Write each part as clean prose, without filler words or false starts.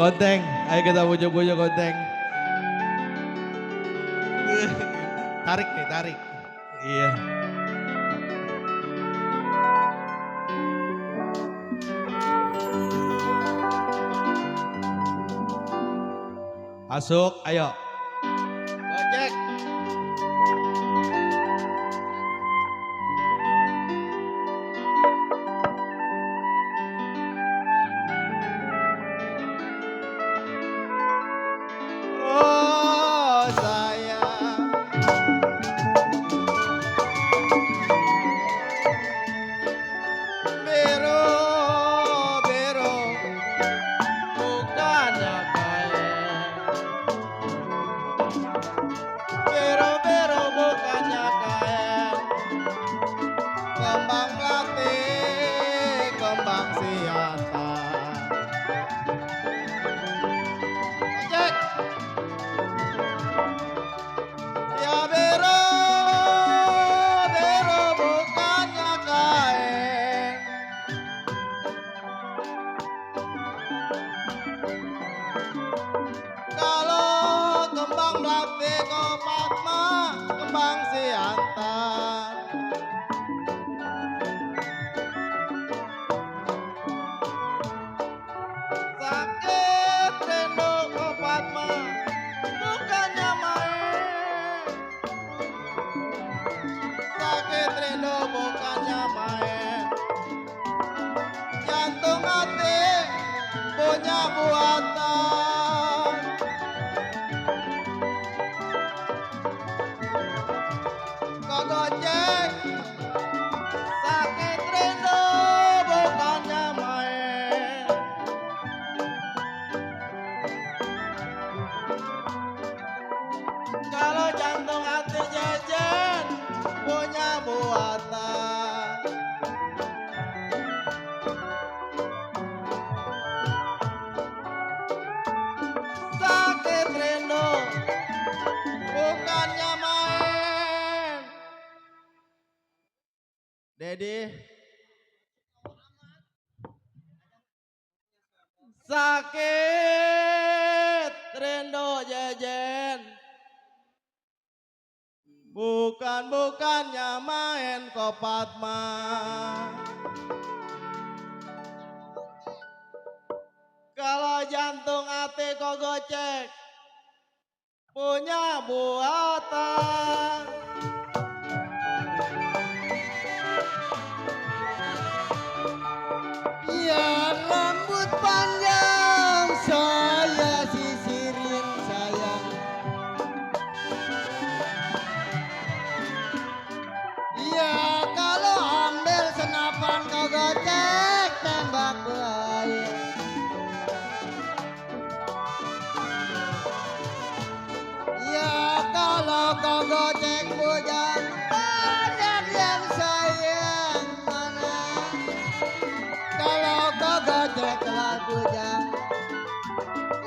Konteng, ayo kita bujuk-bujuk konteng. Tarik nih, tarik. Iya. Masuk, ayo. Gojek. Oh sayang, biru biru bukannya kain, biru biru bukannya kain, kembang melati kembang siantar. Ojek. Ya biru, biru bukannya kain. Kalau kembang melati kopak mah kembang siantar. Sakit rindu kopat mah bukannya main. Sakit rindu bukannya main. Jantung hati punya buatan. Kok gojek sakit rindu bukannya main. Kalau jantung hati jejen punya buatan. Sakit rindu bukannya main. Dedi, sakit rindu jejen bukannya main kopat mah. Kalau jantung hati kok gocek punya buatan. Ya rambut panjang saya sisirin sayang. Ya kalau ambil senapan kau gocek tembak buaya. Ya kalau kau gocek bujang banyak yang sayang mana. Kalau kau gocek bujang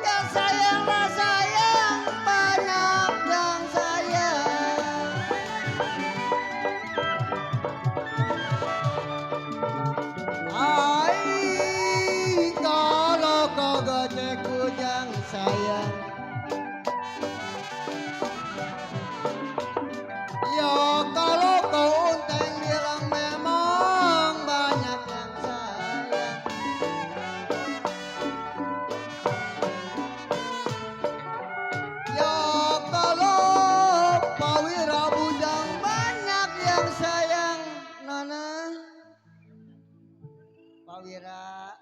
yang sayang mah sayang banyak yang sayang. Ai kalau kau gocek bujang sayang. Ya kalau kau unteng bilang memang banyak yang sayang. Ya kalau Pak Wira bujang banyak yang sayang Nona. Pak Wira.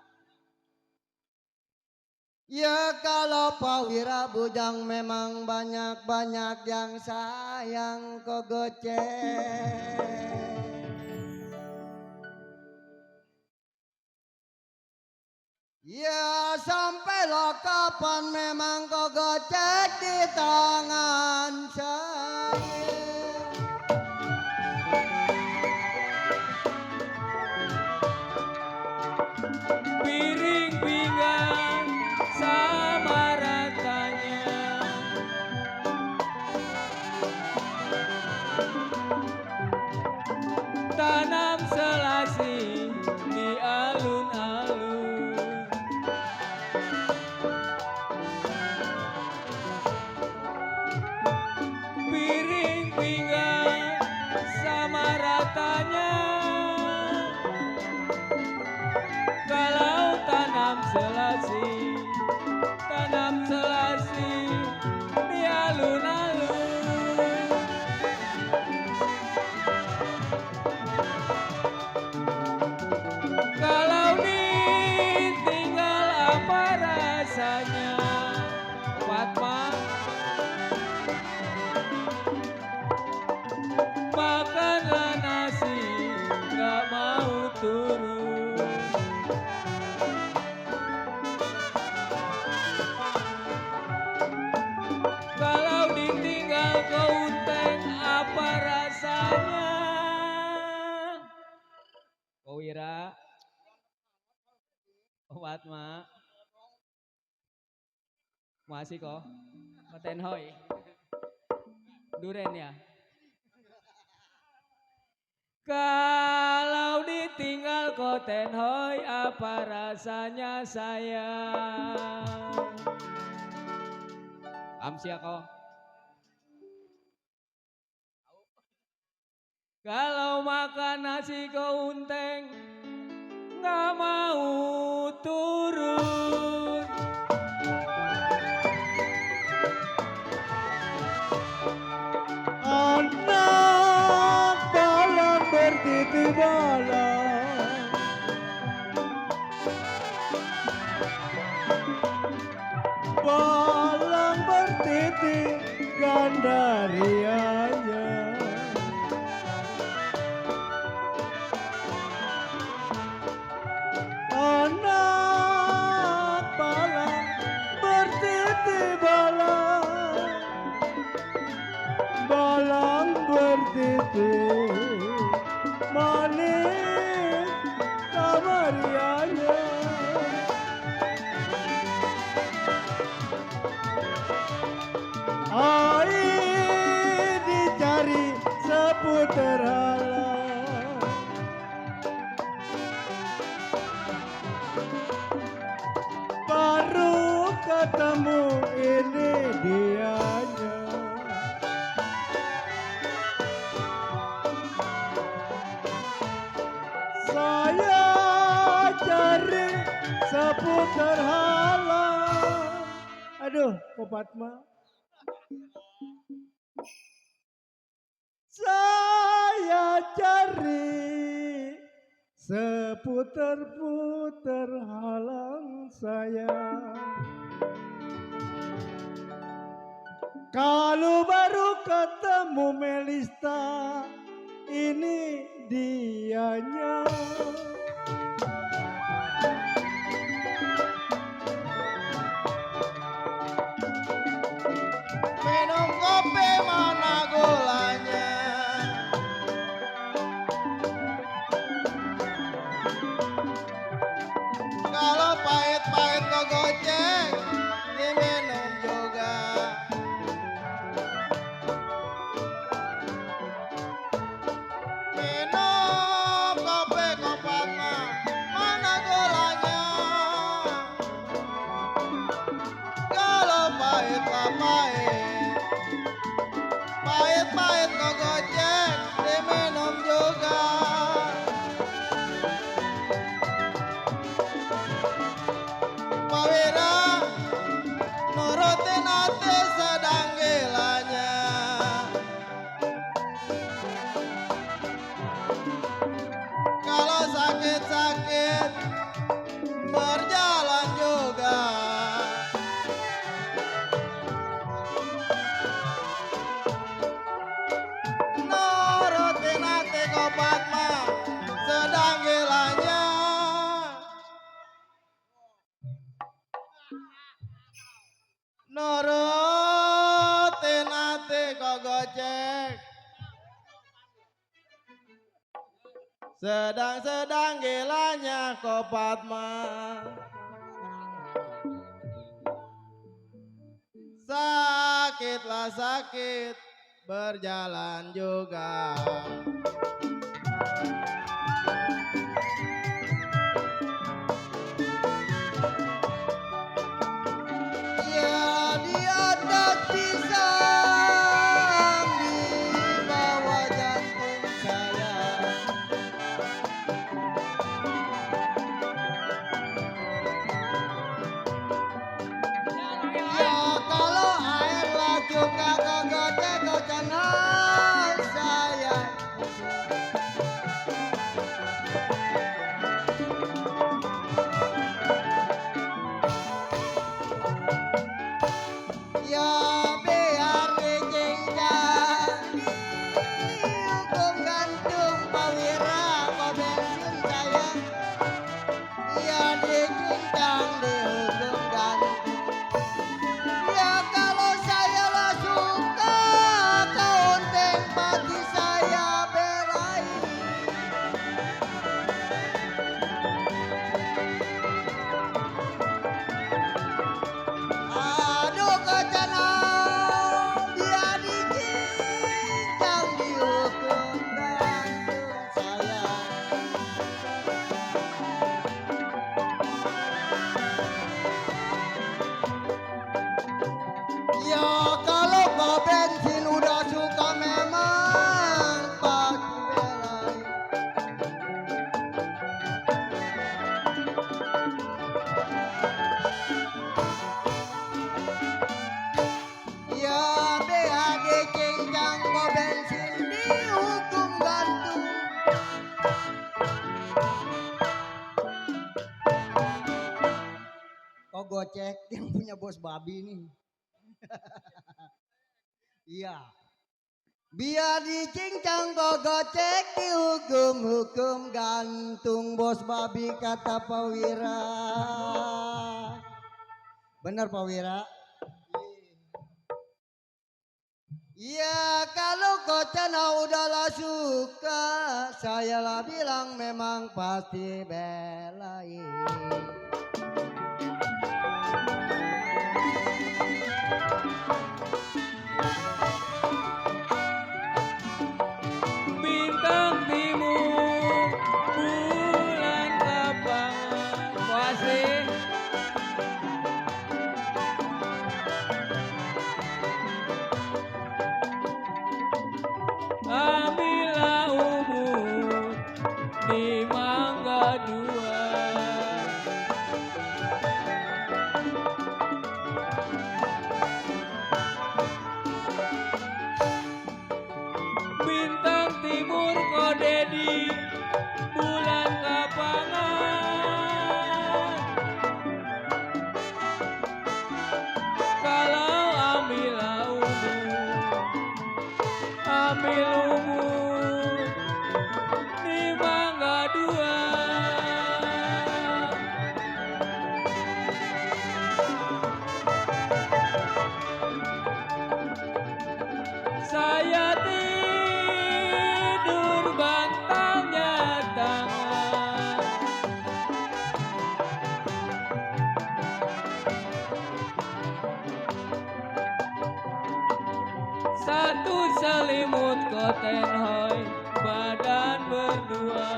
Ya kalau Pak Wira bujang memang banyak yang sayang kok gocek. Ya sampailah kapan memang kau gocek di tangan saya. Piring pinggang sama ratanya, tanam selasi di alun-alun. selasi, tanam selasi di alun-alun. Kalau ditinggal apa rasanya, Fatma? Makanlah nasi, gak mau turun. Kalau ditinggal ke unteng apa rasanya? Ko Wira, Fatma, masih kok, Maten Hoi, Duren ya. Kalau ditinggal Koten Hoi apa rasanya sayang? Amsia kok. Kalau makan nasi keunteng nggak mau turun. Anak balang bertiti balang, balang bertiti gandarianya. Anak balang bertiti balang, balang bertiti manis kamarianya. Air dicari seputar halang, baru ketemu ini dianya. Saya cari seputar halang. Aduh, Ko Fatma. Saya cari seputar-putar halang saya. Kalau baru ketemu Melista, ini dianya. Minum kopi mana gulanya? Kalau pahit-pahit kok goceng, diminum juga. Minum kopi kok Fatma, mana gulanya? Kalau pahit lah pahit, pahit-pahit kok goceng, diminum juga. Pak Wira, nurutin hati sedang gilanya. Kalau sakit-sakit berjalan juga. Nurutin hati kok Fatma sedang gilanya. Nurutin hati kok gocek, sedang-sedang gilanya kok Fatma. Sakitlah sakit berjalan juga. Ya di atas pisang, di bawah jantung saya. gocek yang punya bos babi nih. Iya. Biar dicincang kok gocek dihukum-hukum gantung bos babi kata Pak Wira. Bener Pak Wira? Iya kalau kocana udahlah suka, saya lah bilang memang pasti belain. Bintang timur, bulan kabangan, wasih. Ambillah umur di mangga dua. Bintang timur kau dedi, bulan kapangan. Kalau ambillah umur di mangga dua. Saya tidur bantalnya tangan. Satu selimut koten hoi, badan berdua.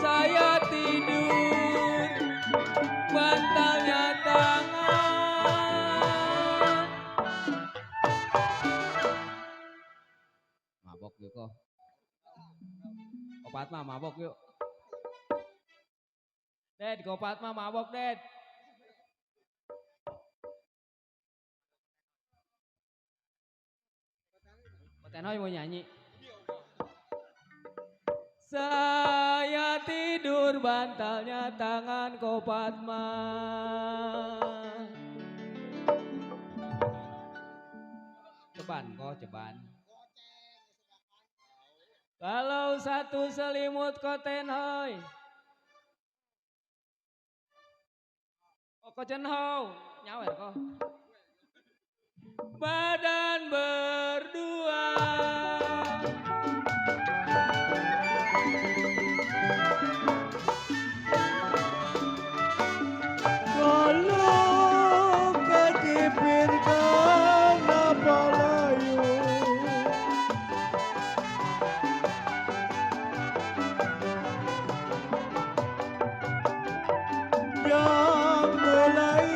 Saya tidur bantalnya tangan. Mabok yuk kok. Opat mah mabok yuk. Ded, kopat mah mabok, Ded. Koten hoi mau nyanyi. Saya tidur bantalnya tangan kopat mah. Ceban kok, ceban. Kalau satu selimut koten hoi. Koten hoi, nyawer kok. Badan berdua. Kalau kecipir kenapa layu, yang mulai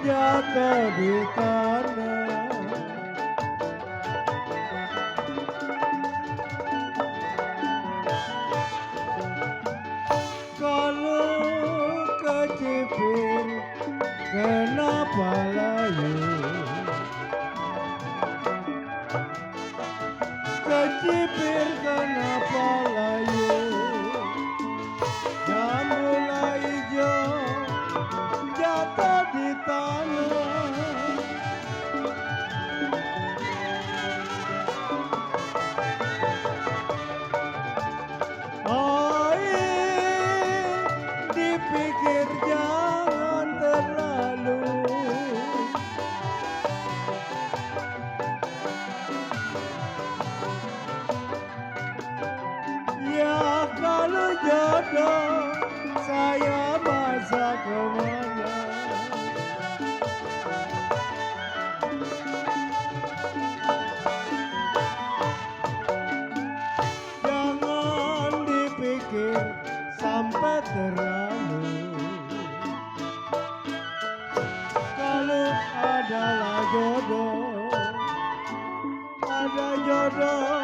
jatuh di tanah. Kalau kecipir kenapa layu, kecipir kenapa layu, yang mulai jatuh di tanah. Dipikir jangan terlalu, ya kalau jodoh saya masa kemana. Jangan dipikir sampai terlalu, kalau adalah jodoh, ada jodoh